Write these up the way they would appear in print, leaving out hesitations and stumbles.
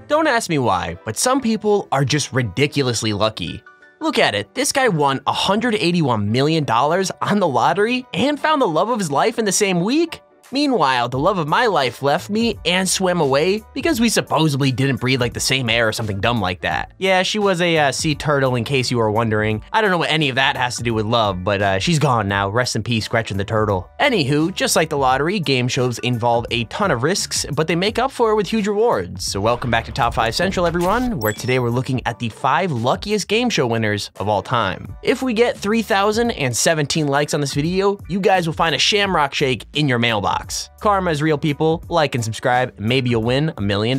Don't ask me why, but some people are just ridiculously lucky. Look at it, this guy won $181 million on the lottery and found the love of his life in the same week? Meanwhile, the love of my life left me and swam away because we supposedly didn't breathe like the same air or something dumb like that. Yeah, she was a sea turtle in case you were wondering. I don't know what any of that has to do with love, but she's gone now. Rest in peace, Gretchen the Turtle. Anywho, just like the lottery, game shows involve a ton of risks, but they make up for it with huge rewards. So welcome back to Top 5 Central, everyone, where today we're looking at the 5 luckiest game show winners of all time. If we get 3,017 likes on this video, you guys will find a shamrock shake in your mailbox. Karma is real, people. Like and subscribe, maybe you'll win $1 million.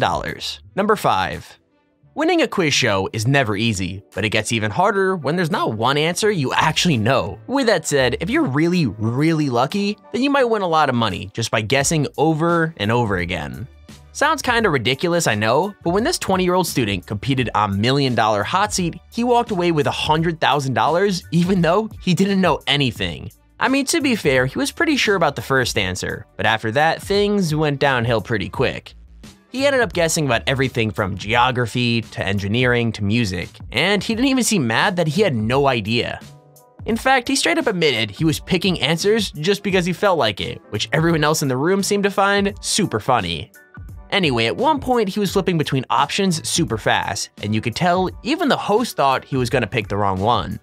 Number 5. Winning a quiz show is never easy, but it gets even harder when there's not one answer you actually know. With that said, if you're really lucky, then you might win a lot of money just by guessing over and over again. Sounds kinda ridiculous, I know, but when this 20-year-old student competed on $1 Million Hot Seat, he walked away with $100,000 even though he didn't know anything. I mean, to be fair, he was pretty sure about the first answer, but after that, things went downhill pretty quick. He ended up guessing about everything from geography to engineering to music, and he didn't even seem mad that he had no idea. In fact, he straight up admitted he was picking answers just because he felt like it, which everyone else in the room seemed to find super funny. Anyway, at one point he was flipping between options super fast, and you could tell even the host thought he was gonna pick the wrong one.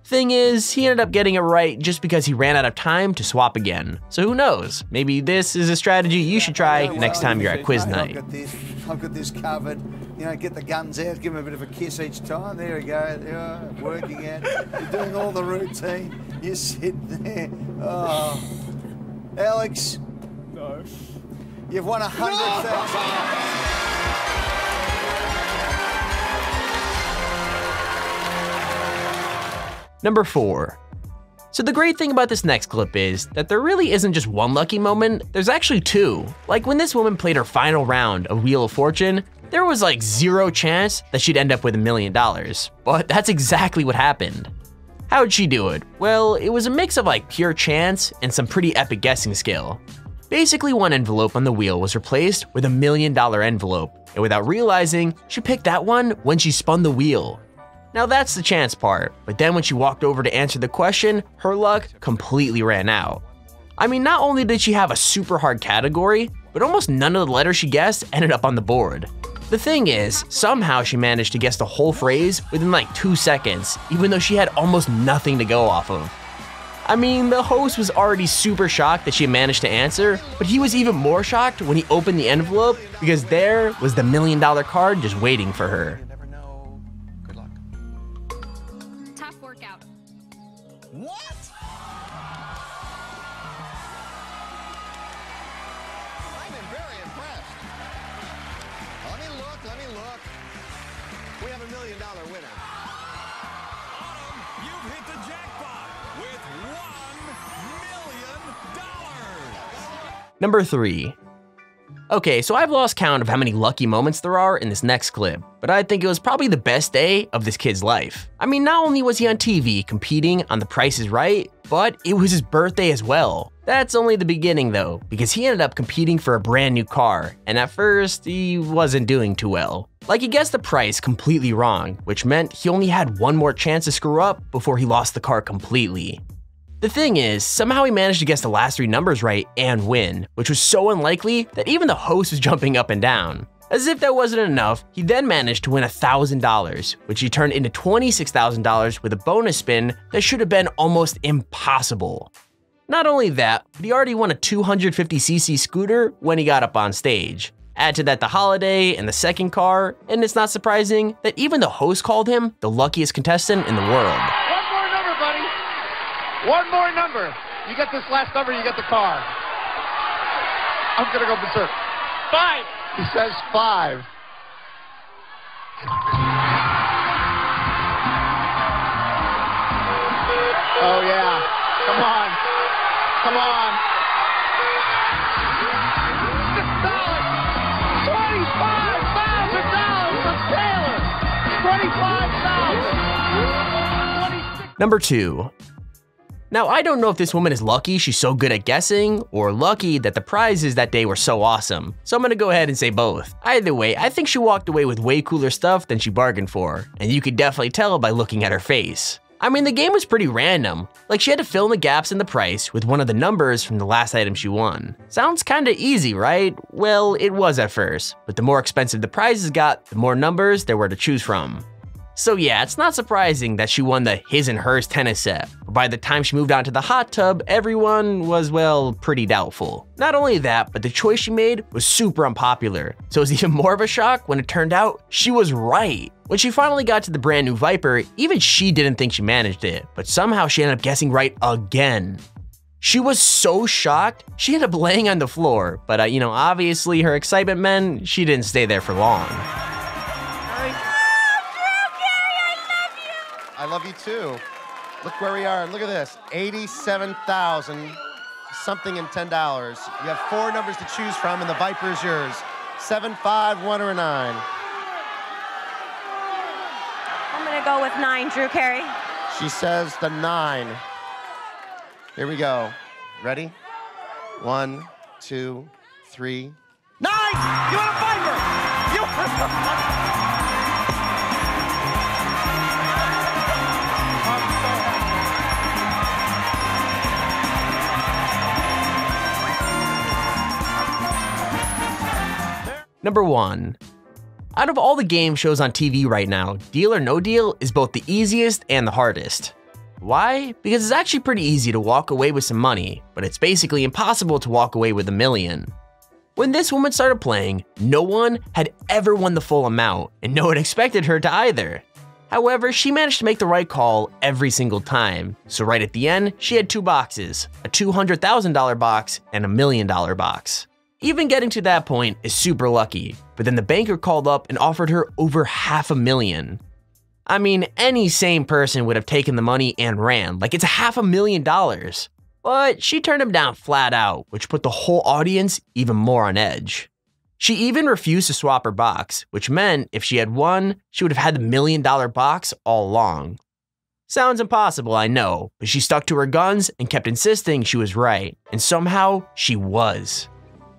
Thing is, he ended up getting it right just because he ran out of time to swap again. So who knows, maybe this is a strategy you should try next time you're at quiz night. I've got this covered. You know, get the guns out, give him a bit of a kiss each time. There we go, yeah, working out. You're doing all the routine. You're sitting there. Oh. Alex. No. You've won $100,000. Number 4. So the great thing about this next clip is that there really isn't just one lucky moment, there's actually 2. Like when this woman played her final round of Wheel of Fortune, there was like 0 chance that she'd end up with $1 million, but that's exactly what happened. How'd she do it? Well, it was a mix of like pure chance and some pretty epic guessing skill. Basically, one envelope on the wheel was replaced with $1 million envelope, and without realizing, she picked that one when she spun the wheel. Now that's the chance part, but then when she walked over to answer the question, her luck completely ran out. I mean, not only did she have a super hard category, but almost none of the letters she guessed ended up on the board. The thing is, somehow she managed to guess the whole phrase within like 2 seconds, even though she had almost nothing to go off of. I mean, the host was already super shocked that she managed to answer, but he was even more shocked when he opened the envelope because there was the $1 million card just waiting for her. What? I'm very impressed. Let me look. We have $1 million winner. Autumn, you've hit the jackpot with $1 million. Number 3. Okay, so I've lost count of how many lucky moments there are in this next clip, but I think it was probably the best day of this kid's life. I mean, not only was he on TV competing on The Price is Right, but it was his birthday as well. That's only the beginning though, because he ended up competing for a brand new car, and at first, he wasn't doing too well. Like, he guessed the price completely wrong, which meant he only had one more chance to screw up before he lost the car completely. The thing is, somehow he managed to guess the last 3 numbers right and win, which was so unlikely that even the host was jumping up and down. As if that wasn't enough, he then managed to win $1,000, which he turned into $26,000 with a bonus spin that should have been almost impossible. Not only that, but he already won a 250cc scooter when he got up on stage. Add to that the holiday and the second car, and it's not surprising that even the host called him the luckiest contestant in the world. One more number. You get this last number, you get the car. I'm gonna go berserk. 5. He says 5. Oh yeah. Come on. Come on. $25,000 from Taylor. $25,000. Number 2. Now, I don't know if this woman is lucky she's so good at guessing, or lucky that the prizes that day were so awesome, so I'm gonna go ahead and say both. Either way, I think she walked away with way cooler stuff than she bargained for, and you could definitely tell by looking at her face. I mean, the game was pretty random. Like, she had to fill in the gaps in the price with one of the numbers from the last item she won. Sounds kinda easy, right? Well, it was at first, but the more expensive the prizes got, the more numbers there were to choose from. So yeah, it's not surprising that she won the his and hers tennis set. But by the time she moved on to the hot tub, everyone was, well, pretty doubtful. Not only that, but the choice she made was super unpopular. So it was even more of a shock when it turned out she was right. When she finally got to the brand new Viper, even she didn't think she managed it, but somehow she ended up guessing right again. She was so shocked, she ended up laying on the floor, but obviously her excitement meant she didn't stay there for long. I love you too. Look where we are. Look at this. 87,000 something and $10. You have 4 numbers to choose from, and the Viper is yours. 7, 5, 1, or a 9. I'm gonna go with 9, Drew Carey. She says the 9. Here we go. Ready? 1, 2, 3. 9! You want a Viper! You want a Viper! Number 1. Out of all the game shows on TV right now, Deal or No Deal is both the easiest and the hardest. Why? Because it's actually pretty easy to walk away with some money, but it's basically impossible to walk away with $1 million. When this woman started playing, no one had ever won the full amount, and no one expected her to either. However, she managed to make the right call every single time, so right at the end, she had 2 boxes, a $200,000 box and a $1 million box. Even getting to that point is super lucky, but then the banker called up and offered her over $500,000. I mean, any sane person would have taken the money and ran, like it's $500,000. But she turned him down flat out, which put the whole audience even more on edge. She even refused to swap her box, which meant if she had won, she would have had the $1 million box all along. Sounds impossible, I know, but she stuck to her guns and kept insisting she was right, and somehow she was.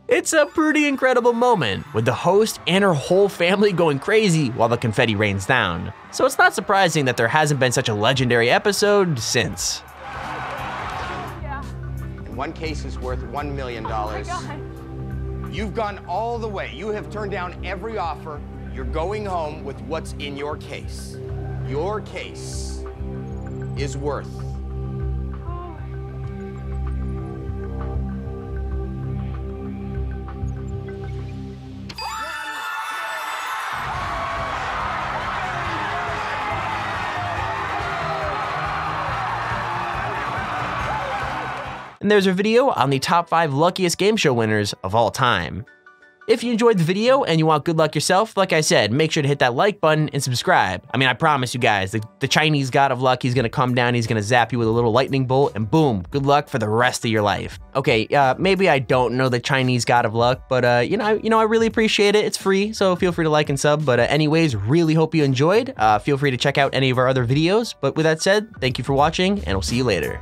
It's a pretty incredible moment, with the host and her whole family going crazy while the confetti rains down. So it's not surprising that there hasn't been such a legendary episode since. One case is worth $1 million. Oh my God. You've gone all the way. You have turned down every offer. You're going home with what's in your case. Your case is worth. And there's a video on the top 5 luckiest game show winners of all time. If you enjoyed the video and you want good luck yourself, like I said, make sure to hit that like button and subscribe. I mean, I promise you guys, the Chinese god of luck, he's gonna come down, he's gonna zap you with a little lightning bolt, and boom, good luck for the rest of your life. Okay, maybe I don't know the Chinese god of luck, but I really appreciate it. It's free, so feel free to like and sub. But anyways, really hope you enjoyed. Feel free to check out any of our other videos. But with that said, thank you for watching, and we'll see you later.